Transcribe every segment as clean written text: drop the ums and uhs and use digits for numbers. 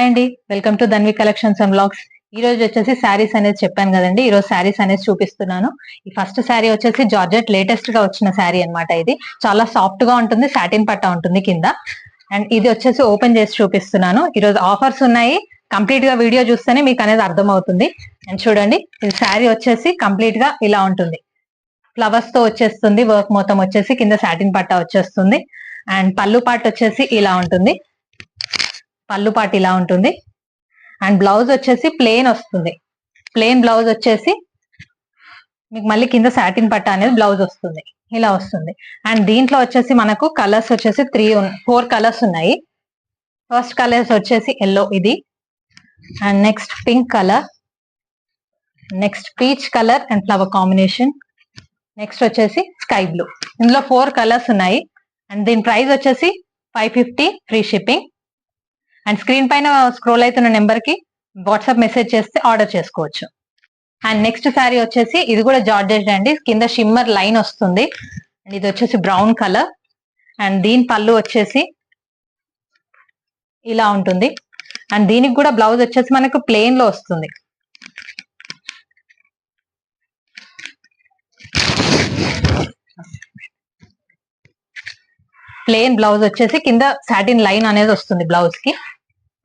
Hi అండి, welcome to Dhanvi collections and blogs. ఈ రోజు వచ్చేసి శారీస్ అనేది చెప్పాను కదండి. ఈ రోజు శారీస్ అనేది చూపిస్తున్నాను. ఈ ఫస్ట్ శారీ వచ్చేసి జార్జెట్ లేటెస్ట్ గా వచ్చిన శారీ అన్నమాట. ఇది చాలా సాఫ్ట్ గా ఉంటుంది, సాటిన్ పట్టా ఉంటుంది కింద. అండ్ ఇది వచ్చేసి ఓపెన్ చేసి చూపిస్తున్నాను. ఈ రోజు ఆఫర్స్ ఉన్నాయి. కంప్లీట్ గా వీడియో చూస్తేనే మీకు అనేది అర్థం అవుతుంది. అండ్ చూడండి, ఇది శారీ వచ్చేసి కంప్లీట్ గా ఇలా ఉంటుంది. ఫ్లవర్స్ తో వచ్చేస్తుంది. వర్క్ మొత్తం వచ్చేసి కింద సాటిన్ పట్టా వచ్చేస్తుంది. అండ్ పళ్ళు పార్ట్ వచ్చేసి ఇలా ఉంటుంది. పళ్ళు పార్ట్ ఇలా ఉంటుంది. అండ్ బ్లౌజ్ వచ్చేసి ప్లెయిన్ వస్తుంది. ప్లెయిన్ బ్లౌజ్ వచ్చేసి మీకు మళ్ళీ కింద సాటిన్ పట్టా అనేది బ్లౌజ్ వస్తుంది, ఇలా వస్తుంది. అండ్ దీంట్లో వచ్చేసి మనకు కలర్స్ వచ్చేసి 4 కలర్స్ ఉన్నాయి. ఫస్ట్ కలర్స్ వచ్చేసి ఎల్లో, ఇది. And next pink colour, next peach colour and flower combination, next వచ్చేసి స్కై బ్లూ. ఇందులో 4 కలర్స్ ఉన్నాయి. అండ్ దీని ప్రైస్ వచ్చేసి 550 ఫ్రీ షిప్పింగ్. అండ్ స్క్రీన్ పైన స్క్రోల్ అవుతున్న నెంబర్ కి వాట్సాప్ మెసేజ్ చేస్తే ఆర్డర్ చేసుకోవచ్చు. అండ్ నెక్స్ట్ శారీ వచ్చేసి ఇది కూడా జార్జెట్ అండి. కింద షిమ్మర్ లైన్ వస్తుంది. అండ్ ఇది వచ్చేసి బ్రౌన్ కలర్. అండ్ దీని పళ్ళు వచ్చేసి ఇలా ఉంటుంది. అండ్ దీనికి కూడా బ్లౌజ్ వచ్చేసి మనకు ప్లెయిన్ లో వస్తుంది. ప్లెయిన్ బ్లౌజ్ వచ్చేసి కింద సాటిన్ లైన్ అనేది వస్తుంది బ్లౌజ్ కి.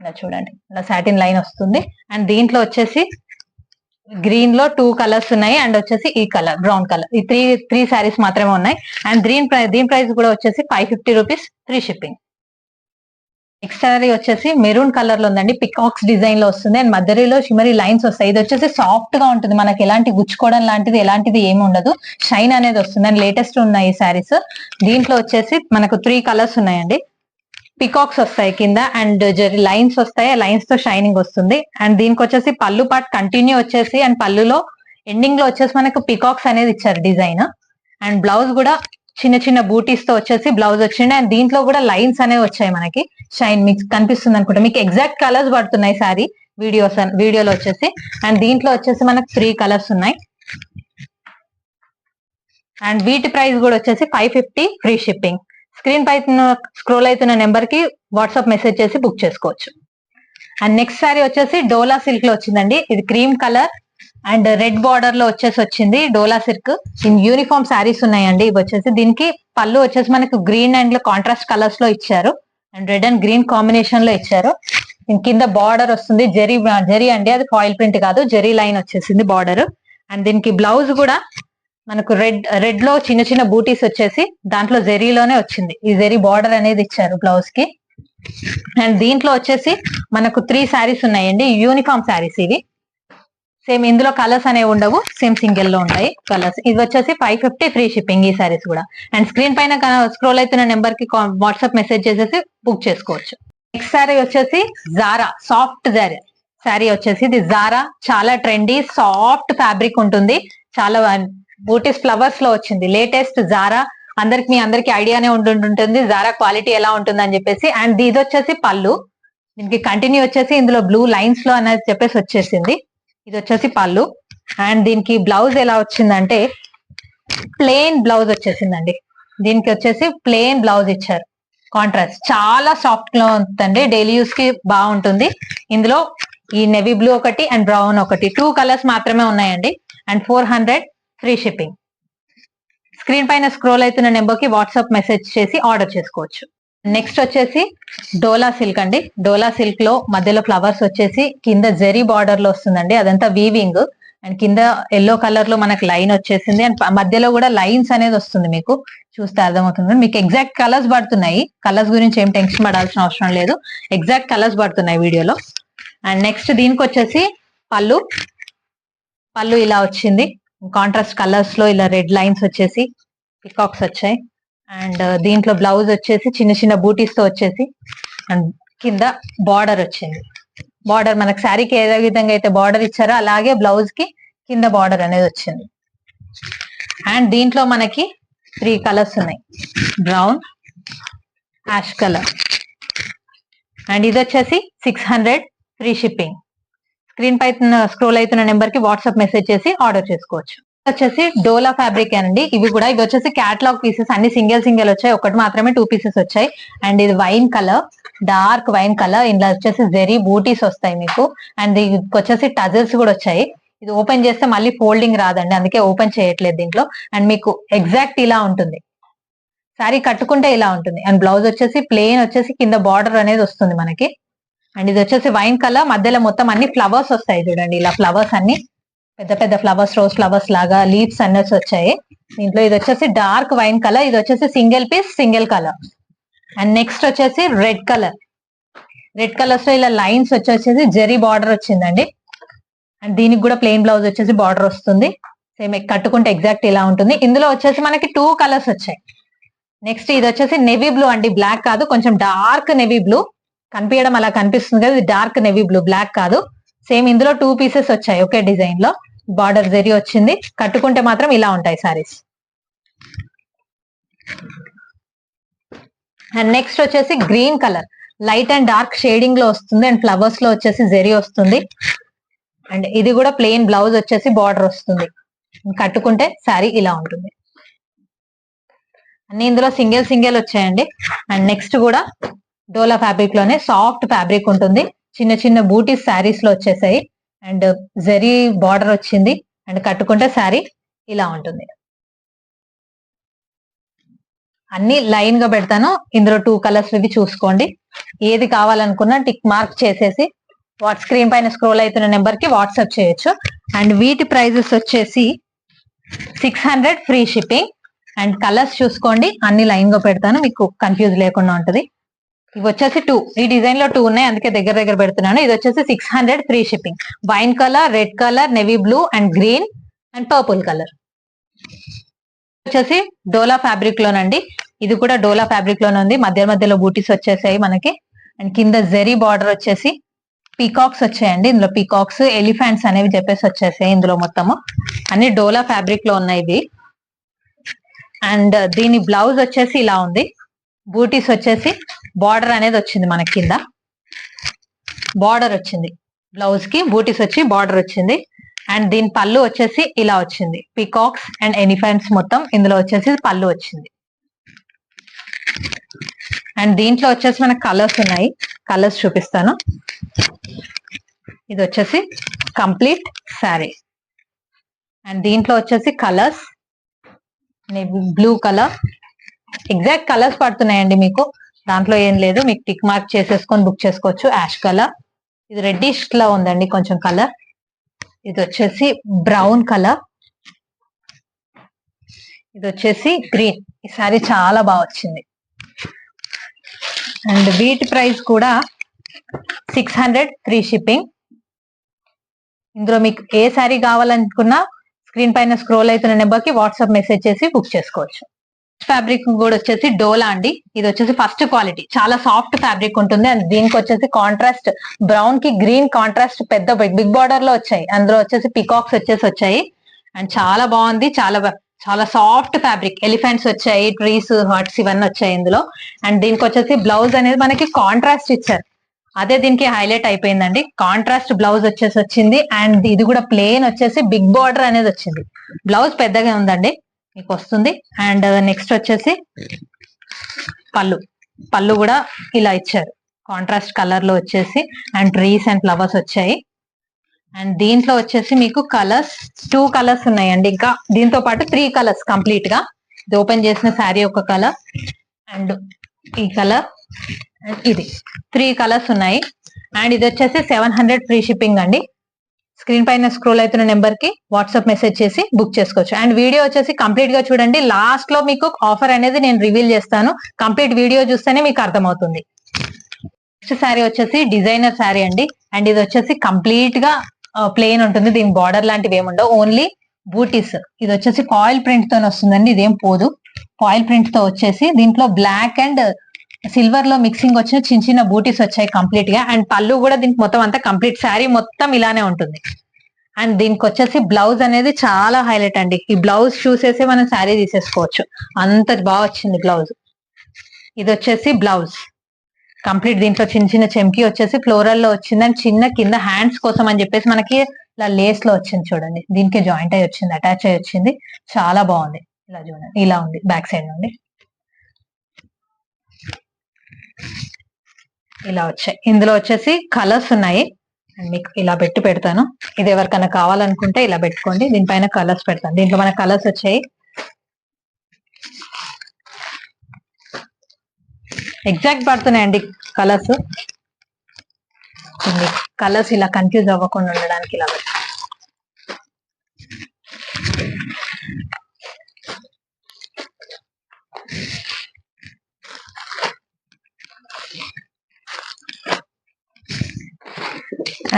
ఇలా చూడండి, ఇలా సాటిన్ లైన్ వస్తుంది. అండ్ దీంట్లో వచ్చేసి గ్రీన్ లో 2 కలర్స్ ఉన్నాయి. అండ్ వచ్చేసి ఈ కలర్ బ్రౌన్ కలర్. ఈ త్రీ శారీస్ మాత్రమే ఉన్నాయి. అండ్ దీని ప్రైస్ కూడా వచ్చేసి 550 rupees free shipping. Next sari వచ్చేసి మెరూన్ కలర్ లో ఉందండి. పికాక్స్ డిజైన్ లో వస్తుంది. అండ్ మధ్యలో షిమరీ లైన్స్ వస్తాయి. ఇది వచ్చేసి సాఫ్ట్ గా ఉంటుంది. మనకి ఎలాంటి గుచ్చుకోవడం లాంటిది ఎలాంటిది ఏమి ఉండదు. షైన్ అనేది వస్తుంది. అండ్ లేటెస్ట్ ఉన్నాయి ఈ శారీస్. దీంట్లో వచ్చేసి మనకు 3 కలర్స్ ఉన్నాయండి. పికాక్స్ వస్తాయి కింద. అండ్ జరి లైన్స్ వస్తాయి. లైన్స్ తో షైనింగ్ వస్తుంది. అండ్ దీనికి వచ్చేసి పళ్ళు పార్ట్ కంటిన్యూ వచ్చేసి అండ్ పళ్ళులో ఎండింగ్ లో వచ్చేసి మనకు పికాక్స్ అనేది ఇచ్చారు డిజైన్. అండ్ బ్లౌజ్ కూడా చిన్న చిన్న బూటీస్ తో వచ్చేసి బ్లౌజ్ వచ్చింది. అండ్ దీంట్లో కూడా లైన్స్ అనేవి వచ్చాయి. మనకి షైన్ మీకు కనిపిస్తుంది అనుకుంటా. మీకు ఎగ్జాక్ట్ కలర్స్ పడుతున్నాయి సారీ వీడియోలో వచ్చేసి. అండ్ దీంట్లో వచ్చేసి మనకు 3 కలర్స్ ఉన్నాయి. అండ్ వీటి ప్రైస్ కూడా వచ్చేసి 550 ఫ్రీ షిప్పింగ్. స్క్రీన్ పై స్క్రోల్ అవుతున్న నెంబర్ కి వాట్సాప్ మెసేజ్ చేసి బుక్ చేసుకోవచ్చు. అండ్ నెక్స్ట్ సారీ వచ్చేసి డోలా సిల్క్ లో వచ్చిందండి. ఇది cream colour and red border లో వచ్చేసి వచ్చింది. డోలా సిల్క్ ఇన్ యూనిఫామ్ శారీస్ ఉన్నాయండి. ఇవి వచ్చేసి దీనికి పళ్ళు వచ్చేసి మనకు గ్రీన్ అండ్ కాంట్రాస్ట్ కలర్స్ లో ఇచ్చారు. And red and green combination లో ఇచ్చారు. కింద బార్డర్ వస్తుంది. జరీ అండి, అది ఫాయిల్ ప్రింట్ కాదు, జరీ లైన్ వచ్చేసింది బార్డర్. అండ్ దీనికి బ్లౌజ్ కూడా మనకు రెడ్ లో చిన్న చిన్న బూటీస్ వచ్చేసి దాంట్లో జెరీలోనే వచ్చింది. ఈ జెరీ బార్డర్ అనేది ఇచ్చారు బ్లౌజ్ కి. అండ్ దీంట్లో వచ్చేసి మనకు 3 శారీస్ ఉన్నాయండి. యూనిఫామ్ శారీస్ ఇవి. సేమ్ ఇందులో కలర్స్ అనేవి ఉండవు, సేమ్ సింగిల్ లో ఉంటాయి కలర్స్. ఇది వచ్చేసి 550 ఫ్రీ షిప్పింగ్ ఈ శారీస్ కూడా. అండ్ స్క్రీన్ పైన స్క్రోల్ అవుతున్న నెంబర్ కి వాట్సాప్ మెసేజ్ చేసేసి బుక్ చేసుకోవచ్చు. నెక్స్ట్ శారీ వచ్చేసి జారా సాఫ్ట్ శారీ వచ్చేసి ఇది జారా. చాలా ట్రెండీ సాఫ్ట్ ఫ్యాబ్రిక్ ఉంటుంది. చాలా బూటీస్ ఫ్లవర్స్ లో వచ్చింది. Latest Zara. మీ అందరికి ఐడియానే ఉంటుంటుంది జారా క్వాలిటీ ఎలా ఉంటుంది అని చెప్పేసి. అండ్ ఇది వచ్చేసి పళ్ళు. దీనికి కంటిన్యూ వచ్చేసి ఇందులో బ్లూ లైన్స్ లో అనేది చెప్పేసి వచ్చేసింది. ఇది వచ్చేసి పళ్ళు. అండ్ దీనికి బ్లౌజ్ ఎలా వచ్చిందంటే ప్లెయిన్ బ్లౌజ్ వచ్చేసిందండి. దీనికి వచ్చేసి ప్లెయిన్ బ్లౌజ్ ఇచ్చారు. కాంట్రాస్ట్ చాలా సాఫ్ట్ గా ఉంటుందండి. డైలీ యూస్ కి బాగుంటుంది. ఇందులో ఈ నెవీ బ్లూ ఒకటి అండ్ బ్రౌన్ ఒకటి 2 కలర్స్ మాత్రమే ఉన్నాయండి. And 400 free shipping. స్క్రీన్ పైన స్క్రోల్ అవుతున్న నెంబర్ కి వాట్సాప్ మెసేజ్ చేసి ఆర్డర్ చేసుకోవచ్చు. నెక్స్ట్ వచ్చేసి డోలా సిల్క్ అండి. డోలా సిల్క్ లో మధ్యలో ఫ్లవర్స్ వచ్చేసి కింద జెరీ బార్డర్ లో వస్తుందండి. అదంతా వీవింగ్. అండ్ కింద ఎల్లో కలర్ లో మనకు లైన్ వచ్చేసింది. అండ్ మధ్యలో కూడా లైన్స్ అనేది వస్తుంది. మీకు చూస్తే అర్థమవుతుంది. మీకు ఎగ్జాక్ట్ కలర్స్ పడుతున్నాయి. కలర్స్ గురించి ఏం టెన్షన్ పడాల్సిన అవసరం లేదు. ఎగ్జాక్ట్ కలర్స్ పడుతున్నాయి వీడియోలో. అండ్ నెక్స్ట్ దీనికి వచ్చేసి పళ్ళు ఇలా వచ్చింది. కాంట్రాస్ట్ కలర్స్ లో ఇలా రెడ్ లైన్స్ వచ్చేసి పికాక్స్ వచ్చాయి. అండ్ దీంట్లో బ్లౌజ్ వచ్చేసి చిన్న చిన్న బూటీస్ తో వచ్చేసి అండ్ కింద బార్డర్ వచ్చింది. బార్డర్ మనకు శారీకి ఏ విధంగా అయితే బార్డర్ ఇచ్చారో అలాగే బ్లౌజ్ కి కింద బార్డర్ అనేది వచ్చింది. అండ్ దీంట్లో మనకి 3 కలర్స్ ఉన్నాయి. Brown, ash colour. అండ్ ఇది వచ్చేసి 600 ఫ్రీ షిప్పింగ్. స్క్రీన్ పై స్క్రోల్ అవుతున్న నెంబర్ కి వాట్సాప్ మెసేజ్ చేసి ఆర్డర్ చేసుకోవచ్చు. వచ్చేసి డోలా ఫ్యాబ్రిక్ అండి. ఇవి వచ్చేసి క్యాటలాగ్ పీసెస్, అన్ని సింగిల్ వచ్చాయి, ఒకటి మాత్రమే 2 పీసెస్ వచ్చాయి. అండ్ ఇది wine colour, dark wine colour. ఇందులో వచ్చేసి జెరీ బూటీస్ వస్తాయి మీకు. అండ్ ఇది వచ్చేసి టజల్స్ కూడా వచ్చాయి. ఇది ఓపెన్ చేస్తే మళ్ళీ ఫోల్డింగ్ రాదండి, అందుకే ఓపెన్ చేయట్లేదు దీంట్లో. అండ్ మీకు ఎగ్జాక్ట్ ఇలా ఉంటుంది, శారీ కట్టుకుంటే ఇలా ఉంటుంది. అండ్ బ్లౌజ్ వచ్చేసి ప్లెయిన్ వచ్చేసి కింద బార్డర్ అనేది వస్తుంది మనకి. అండ్ ఇది వచ్చేసి వైన్ కలర్, మధ్యలో మొత్తం అన్ని ఫ్లవర్స్ వస్తాయి చూడండి, ఇలా ఫ్లవర్స్ అన్ని పెద్ద పెద్ద ఫ్లవర్స్, రోజ్ ఫ్లవర్స్ లాగా లీవ్స్ అన్నీ వచ్చాయి దీంట్లో. ఇది వచ్చేసి డార్క్ వైన్ కలర్, ఇది వచ్చేసి single piece single colour. And next వచ్చేసి రెడ్ కలర్. రెడ్ కలర్స్ లో ఇలా లైన్స్ వచ్చేసి జెరీ బార్డర్ వచ్చిందండి. అండ్ దీనికి కూడా ప్లెయిన్ బ్లౌజ్ వచ్చేసి బార్డర్ వస్తుంది, సేమ్ కట్టుకుంటే ఎగ్జాక్ట్ ఇలా ఉంటుంది. ఇందులో వచ్చేసి మనకి 2 కలర్స్ వచ్చాయి. నెక్స్ట్ ఇది వచ్చేసి నెవీ బ్లూ అండి, బ్లాక్ కాదు, కొంచెం డార్క్ నెవీ బ్లూ. కనిపించడం అలా కనిపిస్తుంది కదా, ఇది డార్క్ నెవీ బ్లూ, బ్లాక్ కాదు. సేమ్ ఇందులో 2 పీసెస్ వచ్చాయి ఒకే డిజైన్ లో. బార్డర్ జెరీ వచ్చింది, కట్టుకుంటే మాత్రం ఇలా ఉంటాయి సారీస్. అండ్ నెక్స్ట్ వచ్చేసి green colour, light and dark shading లో వస్తుంది. అండ్ ఫ్లవర్స్ లో వచ్చేసి జెరీ వస్తుంది. అండ్ ఇది కూడా ప్లెయిన్ బ్లౌజ్ వచ్చేసి బార్డర్ వస్తుంది, కట్టుకుంటే శారీ ఇలా ఉంటుంది. అన్ని ఇందులో సింగిల్ వచ్చాయండి. అండ్ నెక్స్ట్ కూడా డోలా ఫ్యాబ్రిక్ లోనే సాఫ్ట్ ఫ్యాబ్రిక్ ఉంటుంది, చిన్న చిన్న బూటీస్ శారీస్ లో వచ్చేసాయి. అండ్ జరీ బార్డర్ వచ్చింది. అండ్ కట్టుకుంటే శారీ ఇలా ఉంటుంది. అన్ని లైన్ గా పెడతాను, ఇందులో 2 కలర్స్ ఇవి చూసుకోండి. ఏది కావాలనుకున్నా టిక్ మార్క్ చేసేసి స్క్రీన్ పైన స్క్రోల్ అవుతున్న నెంబర్ కి వాట్సాప్ చేయొచ్చు. అండ్ వీటి ప్రైజెస్ వచ్చేసి 600 ఫ్రీ షిప్పింగ్. అండ్ కలర్స్ చూసుకోండి, అన్ని లైన్ గా పెడతాను, మీకు కన్ఫ్యూజ్ లేకుండా ఉంటది. ఇవి వచ్చేసి 2, ఈ డిజైన్ లో 2 ఉన్నాయి, అందుకే దగ్గర పెడుతున్నాను. ఇది వచ్చేసి 600 free shipping. Wine colour, red colour, navy blue and green and purple colour. వచ్చేసి డోలా ఫ్యాబ్రిక్ లోనండి, ఇది కూడా డోలా ఫ్యాబ్రిక్ లోనే ఉంది. మధ్యలో బూటీస్ వచ్చేసాయి మనకి. అండ్ కింద జెరీ బార్డర్ వచ్చేసి పీకాక్స్ వచ్చాయండి. ఇందులో పీకాక్స్, ఎలిఫెంట్స్ అనేవి చెప్పేసి వచ్చేసాయి. ఇందులో మొత్తము అన్ని డోలా ఫ్యాబ్రిక్ లో ఉన్నాయి ఇవి. అండ్ దీని బ్లౌజ్ వచ్చేసి ఇలా ఉంది, బూటీస్ వచ్చేసి బార్డర్ అనేది వచ్చింది మనకి, కింద బార్డర్ వచ్చింది బ్లౌజ్ కి, బూటీస్ వచ్చి బార్డర్ వచ్చింది. అండ్ దీని పళ్ళు వచ్చేసి ఇలా వచ్చింది, పీకాక్స్ అండ్ ఎలిఫెంట్స్ మొత్తం ఇందులో వచ్చేసి పళ్ళు వచ్చింది. అండ్ దీంట్లో వచ్చేసి మనకు కలర్స్ ఉన్నాయి, కలర్స్ చూపిస్తాను. ఇది వచ్చేసి కంప్లీట్ శారీ. అండ్ దీంట్లో వచ్చేసి colours, blue colour, exact colours పడుతున్నాయండి మీకు, దాంట్లో ఏం లేదు, మీకు టిక్ మార్క్ చేసేసుకొని బుక్ చేసుకోవచ్చు. యాష్ కలర్, ఇది రెడ్డిష్ లా ఉందండి కొంచెం కలర్. ఇది వచ్చేసి బ్రౌన్ కలర్, ఇది వచ్చేసి గ్రీన్. ఈ సారీ చాలా బాగా వచ్చింది. అండ్ వీటి ప్రైస్ కూడా 600 ఫ్రీ షిప్పింగ్. ఇందులో మీకు ఏ శారీ కావాలనుకున్నా స్క్రీన్ పైన స్క్రోల్ అవుతున్న నెంబర్ కి వాట్సాప్ మెసేజ్ చేసి బుక్ చేసుకోవచ్చు. ఫ్యాబ్రిక్ కూడా వచ్చేసి డోలా అండి, ఇది వచ్చేసి ఫస్ట్ క్వాలిటీ, చాలా సాఫ్ట్ ఫ్యాబ్రిక్ ఉంటుంది. అండ్ దీనికి వచ్చేసి కాంట్రాస్ట్ బ్రౌన్ కి గ్రీన్ కాంట్రాస్ట్ పెద్ద బిగ్ బార్డర్ లో వచ్చాయి. అందులో వచ్చేసి పికాక్స్ వచ్చాయి. అండ్ చాలా బాగుంది, చాలా సాఫ్ట్ ఫ్యాబ్రిక్. ఎలిఫెంట్స్ వచ్చాయి, ట్రీస్, హార్ట్స్ ఇవన్నీ వచ్చాయి ఇందులో. అండ్ దీనికి వచ్చేసి బ్లౌజ్ అనేది మనకి కాంట్రాస్ట్ ఇచ్చారు, అదే దీనికి హైలైట్ అయిపోయిందండి. కాంట్రాస్ట్ బ్లౌజ్ వచ్చేసి వచ్చింది. అండ్ ఇది కూడా ప్లెయిన్ వచ్చేసి బిగ్ బార్డర్ అనేది వచ్చింది. బ్లౌజ్ పెద్దగా ఉందండి మీకు వస్తుంది. అండ్ నెక్స్ట్ వచ్చేసి పళ్ళు కూడా ఇలా ఇచ్చారు, కాంట్రాస్ట్ కలర్ లో వచ్చేసి. అండ్ ట్రీస్ అండ్ ఫ్లవర్స్ వచ్చాయి. అండ్ దీంట్లో వచ్చేసి మీకు కలర్స్ 2 కలర్స్ ఉన్నాయండి, ఇంకా దీంతో పాటు 3 కలర్స్ కంప్లీట్ గా. ఇది ఓపెన్ చేసిన శారీ ఒక కలర్, అండ్ ఈ కలర్, ఇది 3 కలర్స్ ఉన్నాయి. అండ్ ఇది వచ్చేసి 700 ఫ్రీ షిప్పింగ్ అండి. స్క్రీన్ పైన స్క్రోల్ అవుతున్న నెంబర్ కి వాట్సాప్ మెసేజ్ చేసి బుక్ చేసుకోవచ్చు. అండ్ వీడియో వచ్చేసి కంప్లీట్ గా చూడండి, లాస్ట్ లో మీకు ఆఫర్ అనేది నేను రివీల్ చేస్తాను, కంప్లీట్ వీడియో చూస్తేనే మీకు అర్థమవుతుంది. నెక్స్ట్ శారీ వచ్చేసి డిజైనర్ శారీ అండి. అండ్ ఇది వచ్చేసి కంప్లీట్ గా ప్లెయిన్ ఉంటుంది, దీని బార్డర్ లాంటివి ఏముండవు, ఓన్లీ బూటీస్. ఇది వచ్చేసి ఫాయిల్ ప్రింట్ తో వస్తుందండి, ఇదేం పోదు. ఫాయిల్ ప్రింట్ తో వచ్చేసి దీంట్లో బ్లాక్ అండ్ సిల్వర్ లో మిక్సింగ్ వచ్చిన చిన్న బూటీస్ వచ్చాయి కంప్లీట్ గా. అండ్ పళ్ళు కూడా దీనికి మొత్తం అంతా కంప్లీట్ శారీ మొత్తం ఇలానే ఉంటుంది. అండ్ దీనికి వచ్చేసి బ్లౌజ్ అనేది చాలా హైలైట్ అండి, ఈ బ్లౌజ్ చూసేసి మనం శారీ తీసేసుకోవచ్చు, అంత బాగా వచ్చింది బ్లౌజ్. ఇది వచ్చేసి బ్లౌజ్, కంప్లీట్ దీంట్లో చిన్న చిన్న చెంకి వచ్చేసి ఫ్లోరల్ లో వచ్చింది అండ్ చిన్న కింద హ్యాండ్స్ కోసం అని చెప్పేసి మనకి ఇలా లేస్ లో వచ్చింది చూడండి. దీనికి జాయింట్ అయి వచ్చింది, అటాచ్ అయి వచ్చింది. చాలా బాగుంది. ఇలా చూడండి, ఇలా ఉంది బ్యాక్ సైడ్ నుండి. ఇలా వచ్చాయి. ఇందులో వచ్చేసి కలర్స్ ఉన్నాయి. మీకు ఇలా పెడతాను. ఇది ఎవరికైనా కావాలనుకుంటే ఇలా పెట్టుకోండి. దీనిపైన కలర్స్ పెడతాను. దీంట్లో మన కలర్స్ వచ్చాయి. ఎగ్జాక్ట్ పడుతున్నాయండి కలర్స్. కలర్స్ ఇలా కన్ఫ్యూజ్ అవ్వకుండా ఉండడానికి ఇలా పెడతాను.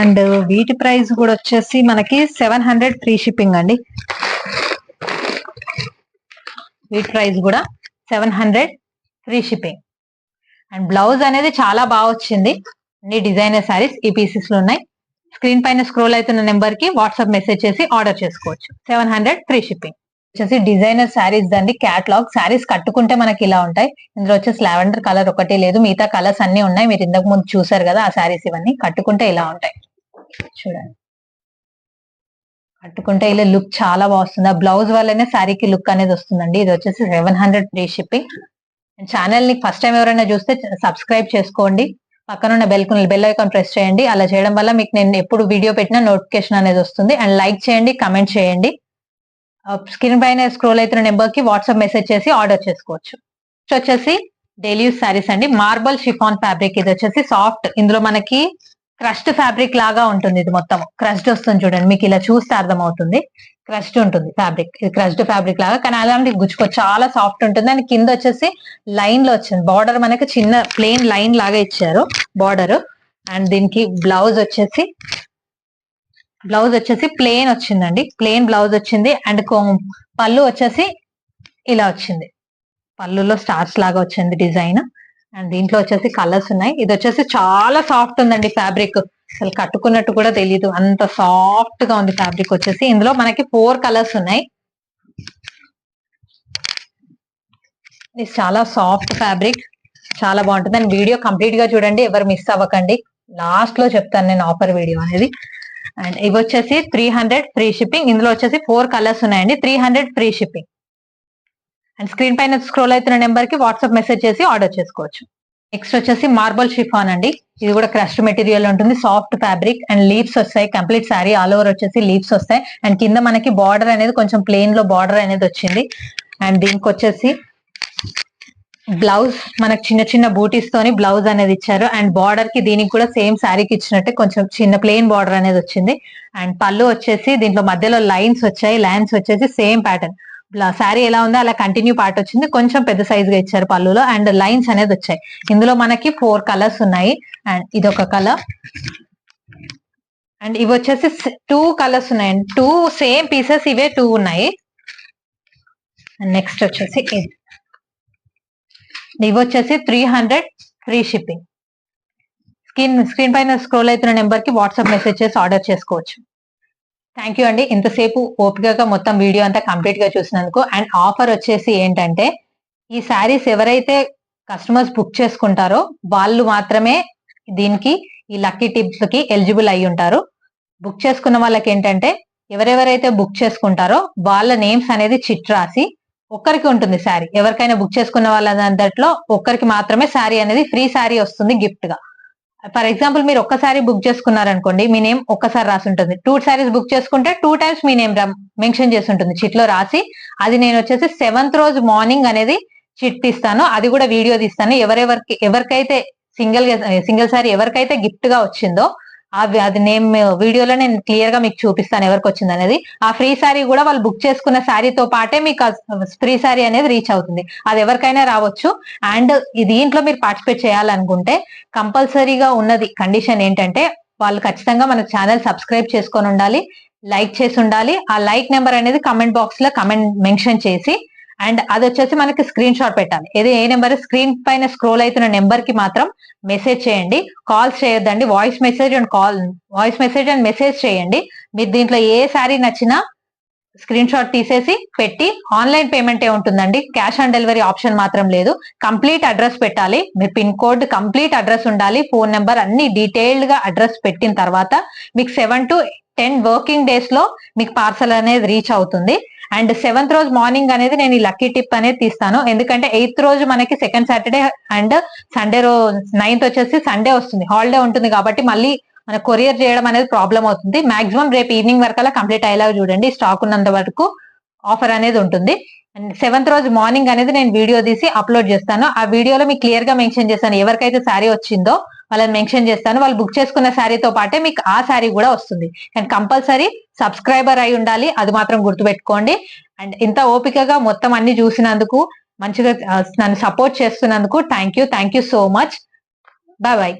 అండ్ వీటి ప్రైస్ కూడా వచ్చేసి మనకి 700 ఫ్రీ షిప్పింగ్ అండి. వీటి ప్రైస్ కూడా 700 ఫ్రీ షిప్పింగ్. అండ్ బ్లౌజ్ అనేది చాలా బాగా వచ్చింది. అన్ని డిజైనర్ శారీస్ ఈ పీసెస్ లో ఉన్నాయి. స్క్రీన్ పైన స్క్రోల్ అవుతున్న నెంబర్ కి వాట్సాప్ మెసేజ్ చేసి ఆర్డర్ చేసుకోవచ్చు. 700 ఫ్రీ షిప్పింగ్. వచ్చేసి డిజైనర్ శారీస్ దండి, క్యాట్లాగ్ శారీస్ కట్టుకుంటే మనకి ఇలా ఉంటాయి. ఇందులో వచ్చేసి లావెండర్ కలర్ ఒకటి లేదు, మిగతా కలర్స్ అన్ని ఉన్నాయి. మీరు ఇంతకు ముందు చూసారు కదా ఆ శారీస్. ఇవన్నీ కట్టుకుంటే ఇలా ఉంటాయి చూడండి. కట్టుకుంటే ఇలా లుక్ చాలా బాగుంది. ఆ బ్లౌజ్ వల్లనే శారీకి లుక్ అనేది వస్తుందండి. ఇది వచ్చేసి 700 ఫ్రీ షిప్పింగ్. ఛానల్ ని ఫస్ట్ టైం ఎవరైనా చూస్తే సబ్స్క్రైబ్ చేసుకోండి. పక్కన ఉన్న బెల్ ఐకాన్ ప్రెస్ చేయండి. అలా చేయడం వల్ల మీకు నేను ఎప్పుడు వీడియో పెట్టినా నోటిఫికేషన్ అనేది వస్తుంది. అండ్ లైక్ చేయండి, కమెంట్ చేయండి. స్క్రీన్ పైన స్క్రోల్ అవుతున్న నెంబర్ కి వాట్సాప్ మెసేజ్ చేసి ఆర్డర్ చేసుకోవచ్చు. వచ్చేసి డైలీ యూస్ శారీస్ అండి. Marble chiffon fabric. ఇది వచ్చేసి సాఫ్ట్. ఇందులో మనకి క్రష్డ్ ఫ్యాబ్రిక్ లాగా ఉంటుంది. ఇది మొత్తం క్రష్డ్ వస్తుంది చూడండి. మీకు ఇలా చూస్తే అర్థమవుతుంది. క్రష్డ్ ఉంటుంది ఫ్యాబ్రిక్. ఇది క్రష్డ్ ఫ్యాబ్రిక్ లాగా, కానీ అలాంటి గుచ్చుకో చాలా సాఫ్ట్ ఉంటుంది. అండ్ కింద వచ్చేసి లైన్ లో వచ్చింది బార్డర్. మనకి చిన్న ప్లెయిన్ లైన్ లాగా ఇచ్చారు బార్డర్. అండ్ దీనికి బ్లౌజ్ వచ్చేసి ప్లెయిన్ వచ్చిందండి. ప్లెయిన్ బ్లౌజ్ వచ్చింది. అండ్ పళ్ళు వచ్చేసి ఇలా వచ్చింది. పళ్ళులో స్టార్స్ లాగా వచ్చింది డిజైన్. అండ్ దీంట్లో వచ్చేసి కలర్స్ ఉన్నాయి. ఇది వచ్చేసి చాలా సాఫ్ట్ ఉందండి ఫ్యాబ్రిక్. అసలు కట్టుకున్నట్టు కూడా తెలియదు, అంత సాఫ్ట్ గా ఉంది ఫ్యాబ్రిక్ వచ్చేసి. ఇందులో మనకి 4 కలర్స్ ఉన్నాయి. ఇది చాలా సాఫ్ట్ ఫ్యాబ్రిక్, చాలా బాగుంటుంది. అండ్ వీడియో కంప్లీట్ గా చూడండి, ఎవరు మిస్ అవ్వకండి. లాస్ట్ లో చెప్తాను నేను ఆఫర్ వీడియో అనేది. అండ్ ఇవి వచ్చేసి 300 ఫ్రీ షిప్పింగ్. ఇందులో వచ్చేసి 4 కలర్స్ ఉన్నాయండి. 300 ఫ్రీ షిప్పింగ్. అండ్ స్క్రీన్ పైన స్క్రోల్ అవుతున్న నెంబర్ కి వాట్సాప్ మెసేజ్ చేసి ఆర్డర్ చేసుకోవచ్చు. నెక్స్ట్ వచ్చేసి మార్బల్ షిఫాన్ అండి. ఇది కూడా క్రష్డ్ మెటీరియల్ ఉంటుంది. సాఫ్ట్ ఫ్యాబ్రిక్ అండ్ లీవ్స్ వస్తాయి. కంప్లీట్ శారీ ఆల్ ఓవర్ వచ్చేసి లీవ్స్ వస్తాయి. అండ్ కింద మనకి బార్డర్ అనేది కొంచెం ప్లెయిన్ లో బార్డర్ అనేది వచ్చింది. అండ్ దీనికి వచ్చేసి బ్లౌజ్ మనకు చిన్న చిన్న బూటీస్ తోని బ్లౌజ్ అనేది ఇచ్చారు. అండ్ బార్డర్ కి దీనికి కూడా సేమ్ శారీకి ఇచ్చినట్టే కొంచెం చిన్న ప్లెయిన్ బార్డర్ అనేది వచ్చింది. అండ్ పళ్ళు వచ్చేసి దీంట్లో మధ్యలో లైన్స్ వచ్చాయి. లైన్స్ వచ్చేసి సేమ్ ప్యాటర్న్. శారీ ఎలా ఉందో అలా కంటిన్యూ పార్ట్ వచ్చింది. కొంచెం పెద్ద సైజ్ గా ఇచ్చారు పళ్ళులో. అండ్ లైన్స్ అనేది వచ్చాయి. ఇందులో మనకి 4 కలర్స్ ఉన్నాయి. అండ్ ఇదొక కలర్. అండ్ ఇవి వచ్చేసి 2 కలర్స్ ఉన్నాయండి. 2 సేమ్ పీసెస్, ఇవే 2 ఉన్నాయి. అండ్ నెక్స్ట్ వచ్చేసి ఇవి వచ్చేసి 300 ఫ్రీ షిప్పింగ్. స్క్రీన్ పైన స్క్రోల్ అవుతున్న నెంబర్ కి వాట్సాప్ మెసేజ్ చేసి ఆర్డర్ చేసుకోవచ్చు. థ్యాంక్ యూ అండి, ఇంతసేపు ఓపికగా మొత్తం వీడియో అంతా కంప్లీట్ గా చూసినందుకు. అండ్ ఆఫర్ వచ్చేసి ఏంటంటే, ఈ శారీస్ ఎవరైతే కస్టమర్స్ బుక్ చేసుకుంటారో వాళ్ళు మాత్రమే దీనికి ఈ లక్కీ టిప్స్ కి ఎలిజిబుల్ అయి ఉంటారు. బుక్ చేసుకున్న వాళ్ళకి ఏంటంటే, ఎవరెవరైతే బుక్ చేసుకుంటారో వాళ్ళ నేమ్స్ అనేది చిట్ రాసి ఒక్కరికి ఉంటుంది శారీ. ఎవరికైనా బుక్ చేసుకున్న వాళ్ళ దాంట్లో ఒక్కరికి మాత్రమే శారీ అనేది ఫ్రీ శారీ వస్తుంది గిఫ్ట్ గా. ఫర్ ఎగ్జాంపుల్ మీరు ఒక్కసారి బుక్ చేసుకున్నారనుకోండి, మీ నేమ్ ఒక్కసారి రాసి ఉంటుంది. 2 సారీస్ బుక్ చేసుకుంటే 2 టైమ్స్ మీ నేమ్ మెన్షన్ చేసి ఉంటుంది చిట్ లో రాసి. అది నేను వచ్చేసి 7th రోజు మార్నింగ్ అనేది చిట్ ఇస్తాను. అది కూడా వీడియో తీస్తాను. ఎవరికైతే సింగిల్ సారీ ఎవరికైతే గిఫ్ట్ గా వచ్చిందో అది నేమ్ వీడియోలో నేను క్లియర్ గా మీకు చూపిస్తాను ఎవరికి వచ్చింది అనేది. ఆ ఫ్రీ శారీ కూడా వాళ్ళు బుక్ చేసుకున్న శారీతో పాటే మీకు ఫ్రీ శారీ అనేది రీచ్ అవుతుంది. అది ఎవరికైనా రావచ్చు. అండ్ దీంట్లో మీరు పార్టిసిపేట్ చేయాలనుకుంటే కంపల్సరీగా ఉన్నది కండిషన్ ఏంటంటే, వాళ్ళు ఖచ్చితంగా మన ఛానల్ సబ్స్క్రైబ్ చేసుకొని ఉండాలి, లైక్ చేసి ఉండాలి. ఆ లైక్ నెంబర్ అనేది కమెంట్ బాక్స్ లో మెన్షన్ చేసి, అండ్ అది వచ్చేసి మనకి స్క్రీన్ షాట్ పెట్టాలి. ఏ నెంబర్ స్క్రీన్ పైన స్క్రోల్ అవుతున్న నెంబర్ కి మాత్రం మెసేజ్ చేయండి. కాల్స్ చేయొద్దండి. వాయిస్ మెసేజ్ అండ్ మెసేజ్ చేయండి. మీరు దీంట్లో ఏ శారీ నచ్చినా స్క్రీన్ షాట్ తీసేసి పెట్టి ఆన్లైన్ పేమెంట్ ఉంటుందండి, క్యాష్ ఆన్ డెలివరీ ఆప్షన్ మాత్రం లేదు. కంప్లీట్ అడ్రస్ పెట్టాలి, మీ పిన్ కోడ్ కంప్లీట్ అడ్రస్ ఉండాలి, ఫోన్ నెంబర్ అన్ని డీటెయిల్డ్ గా అడ్రస్ పెట్టిన తర్వాత మీకు 7 to 10 వర్కింగ్ డేస్ లో మీకు పార్సల్ అనేది రీచ్ అవుతుంది. అండ్ 7th రోజు మార్నింగ్ అనేది నేను ఈ లక్కీ టిప్ అనేది తీస్తాను, ఎందుకంటే 8th రోజు మనకి సెకండ్ సాటర్డే అండ్ సండే రోజు 9th వచ్చేసి సండే వస్తుంది, హాలిడే ఉంటుంది కాబట్టి మళ్ళీ మన కొరియర్ చేయడం అనేది ప్రాబ్లం అవుతుంది. మాక్సిమం రేపు ఈవినింగ్ వరకల్లా కంప్లీట్ అయ్యేలాగా చూడండి, స్టాక్ ఉన్నంత వరకు ఆఫర్ అనేది ఉంటుంది. అండ్ 7th రోజు మార్నింగ్ అనేది నేను వీడియో తీసి అప్లోడ్ చేస్తాను. ఆ వీడియోలో మీకు క్లియర్ గా మెన్షన్ చేస్తాను, ఎవరికైతే శారీ వచ్చిందో వాళ్ళని మెన్షన్ చేస్తాను. వాళ్ళు బుక్ చేసుకున్న శారీతో పాటే మీకు ఆ శారీ కూడా వస్తుంది. కానీ కంపల్సరీ సబ్స్క్రైబర్ అయి ఉండాలి, అది మాత్రం గుర్తుపెట్టుకోండి. అండ్ ఇంత ఓపికగా మొత్తం అన్ని చూసినందుకు, మంచిగా నన్ను సపోర్ట్ చేస్తున్నందుకు thank you so much. Bye bye.